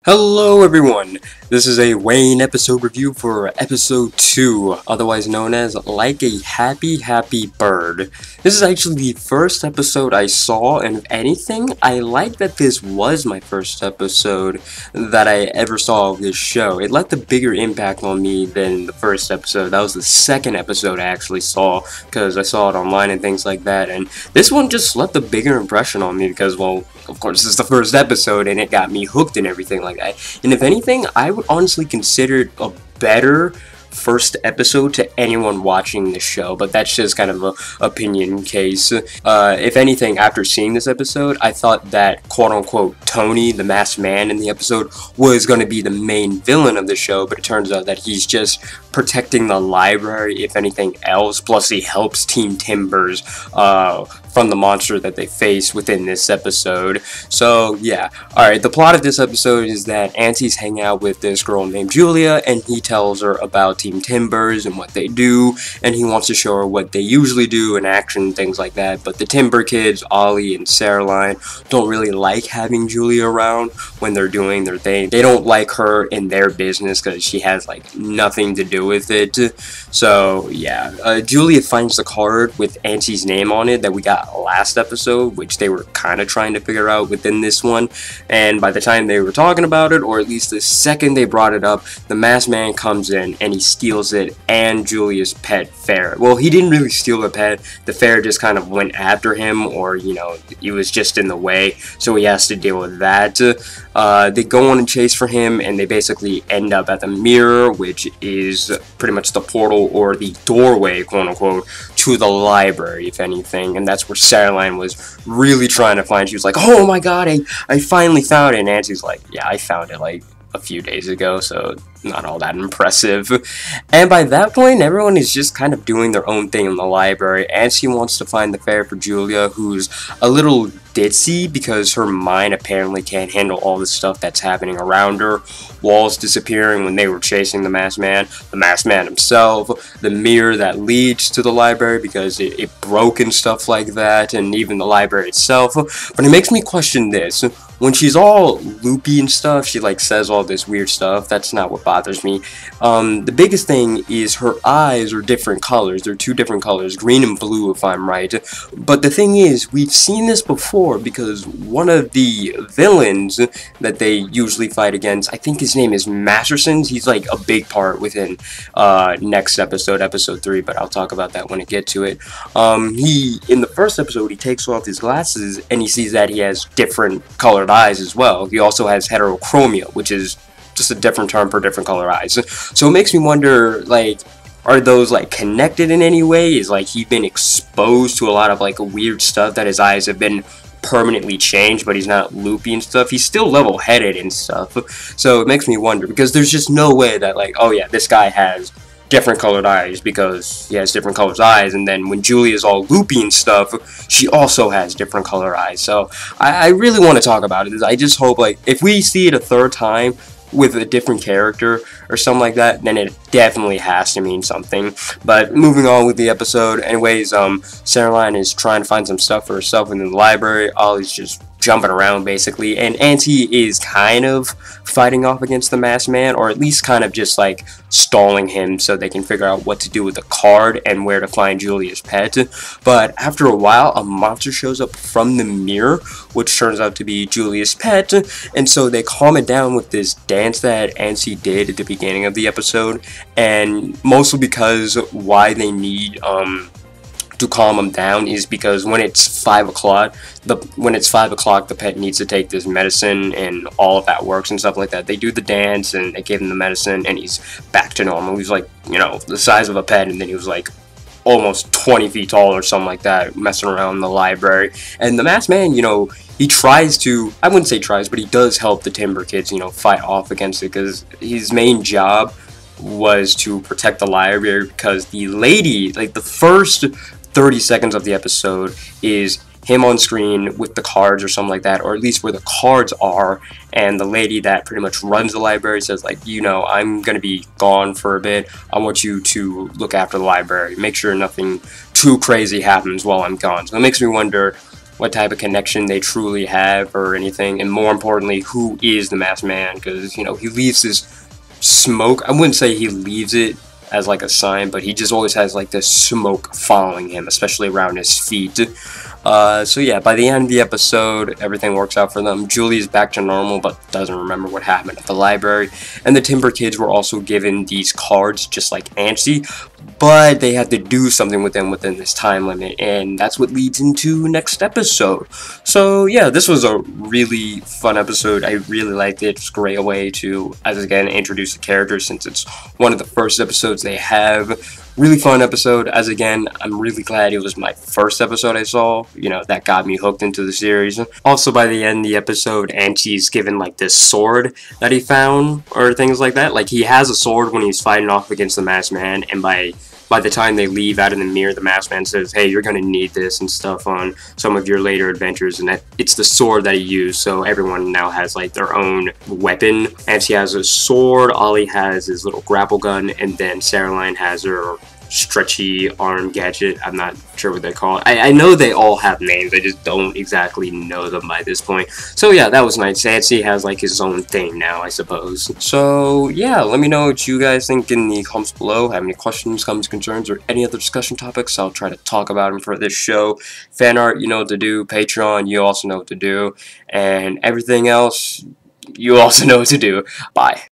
Hello everyone, this is a Wayne episode review for episode 2, otherwise known as Like a Happy Bird. This is actually the first episode I saw, and if anything, I like that this was my first episode that I ever saw of this show. It left a bigger impact on me than the first episode. That was the second episode I actually saw, because I saw it online and things like that, and this one just left a bigger impression on me because, well, of course, this is the first episode, and it got me hooked and everything like that. And if anything, I would honestly consider it a better first episode to anyone watching the show, but that's just kind of a opinion case. If anything, after seeing this episode, I thought that quote-unquote Tony, the masked man in the episode, was going to be the main villain of the show, but it turns out that he's just protecting the library, if anything else, plus he helps Team Timbers from the monster that they face within this episode. So yeah, alright, the plot of this episode is that Auntie's hanging out with this girl named Julia, and he tells her about Team Timbers and what they do, and he wants to show her what they usually do in action, things like that. But the Timber kids, Ollie and Caroline, don't really like having Julia around when they're doing their thing. They don't like her in their business because she has like nothing to do with it. So yeah, Julia finds the card with Auntie's name on it that we got last episode, which they were kind of trying to figure out within this one, and by the time they were talking about it, or at least the second they brought it up, the masked man comes in and he steals it and Julia's pet ferret. Well, he didn't really steal the pet, the ferret just kind of went after him, or you know, he was just in the way, so he has to deal with that. They go on a chase for him, and they basically end up at the mirror, which is pretty much the portal or the doorway, quote unquote, to the library, if anything, and that's where Caroline was really trying to find. She was like, oh my god, I finally found it, and Auntie's like, yeah, I found it like a few days ago, so not all that impressive. And by that point, everyone is just kind of doing their own thing in the library. Auntie wants to find the ferret for Julia, who's a little ditzy because her mind apparently can't handle all the stuff that's happening around her. Walls disappearing when they were chasing the masked man himself, the mirror that leads to the library because it broke and stuff like that, and even the library itself. But it makes me question this. When she's all loopy and stuff, she like says all this weird stuff. That's not what bothers me. The biggest thing is her eyes are different colors. They're two different colors, green and blue if I'm right. But the thing is, we've seen this before because one of the villains that they usually fight against, I think his name is Mastersons. He's like a big part within next episode, episode 3, but I'll talk about that when I get to it. In the first episode, he takes off his glasses and he sees that he has different colored eyes as well. He also has heterochromia, which is just a different term for different color eyes. So it makes me wonder, like, are those like connected in any way? Is like he been exposed to a lot of like weird stuff that his eyes have been permanently changed, but he's not loopy and stuff. He's still level-headed and stuff. So it makes me wonder, because there's just no way that like, oh yeah, this guy has different colored eyes because he has different colored eyes, and then when Julia's all loopy and stuff, she also has different colored eyes. So I really want to talk about it. I just hope, like, if we see it a third time with a different character or something like that, then it definitely has to mean something. But moving on with the episode, anyways, Caroline is trying to find some stuff for herself in the library. Ollie's just jumping around basically, and Auntie is kind of fighting off against the masked man, or at least kind of just like stalling him so they can figure out what to do with the card and where to find Julia's pet. But after a while, a monster shows up from the mirror, which turns out to be Julia's pet, and so they calm it down with this dance that Auntie did at the beginning of the episode, and mostly because why they need to calm them down is because when it's 5 o'clock, the pet needs to take this medicine, and all of that works and stuff like that. They do the dance and they give him the medicine, and he's back to normal. He's like, you know, the size of a pet, and then he was like almost 20 feet tall or something like that, messing around in the library. And the masked man, you know, he tries to, I wouldn't say tries, but he does help the Timber kids, you know, fight off against it, because his main job was to protect the library, because the lady, like the first 30 seconds of the episode is him on screen with the cards or something like that, or at least where the cards are, and the lady that pretty much runs the library says like, you know, I'm gonna be gone for a bit, I want you to look after the library, make sure nothing too crazy happens while I'm gone. So it makes me wonder, what type of connection they truly have or anything, and more importantly, who is the masked man, because, you know, he leaves this smoke. I wouldn't say he leaves it as like a sign, but he just always has like this smoke following him, especially around his feet. So yeah, by the end of the episode, everything works out for them. Julie's back to normal, but doesn't remember what happened at the library. And the Timber kids were also given these cards, just like Anstey, but they had to do something with them within this time limit, and that's what leads into next episode. So yeah, this was a really fun episode. I really liked it. It's a great way to, as again, introduce the characters, since it's one of the first episodes they have. Really fun episode, as again, I'm really glad it was my first episode I saw, you know, that got me hooked into the series. Also, by the end of the episode, Anstey's given, like, this sword that he found, or things like that. Like, he has a sword when he's fighting off against the Masked Man, and by the time they leave out in the mirror, the Masked Man says, hey, you're gonna need this and stuff on some of your later adventures, and that it's the sword that he used, so everyone now has, like, their own weapon. Anstey has a sword, Ollie has his little grapple gun, and then Saraline has her stretchy arm gadget. I'm not sure what they call it. I know they all have names, I just don't exactly know them by this point. So yeah, that was nice. Anstey has like his own thing now, I suppose. So yeah, let me know what you guys think in the comments below. Have any questions, comments, concerns, or any other discussion topics, I'll try to talk about them for this show. Fan art, you know what to do. Patreon, you also know what to do. And everything else, you also know what to do. Bye.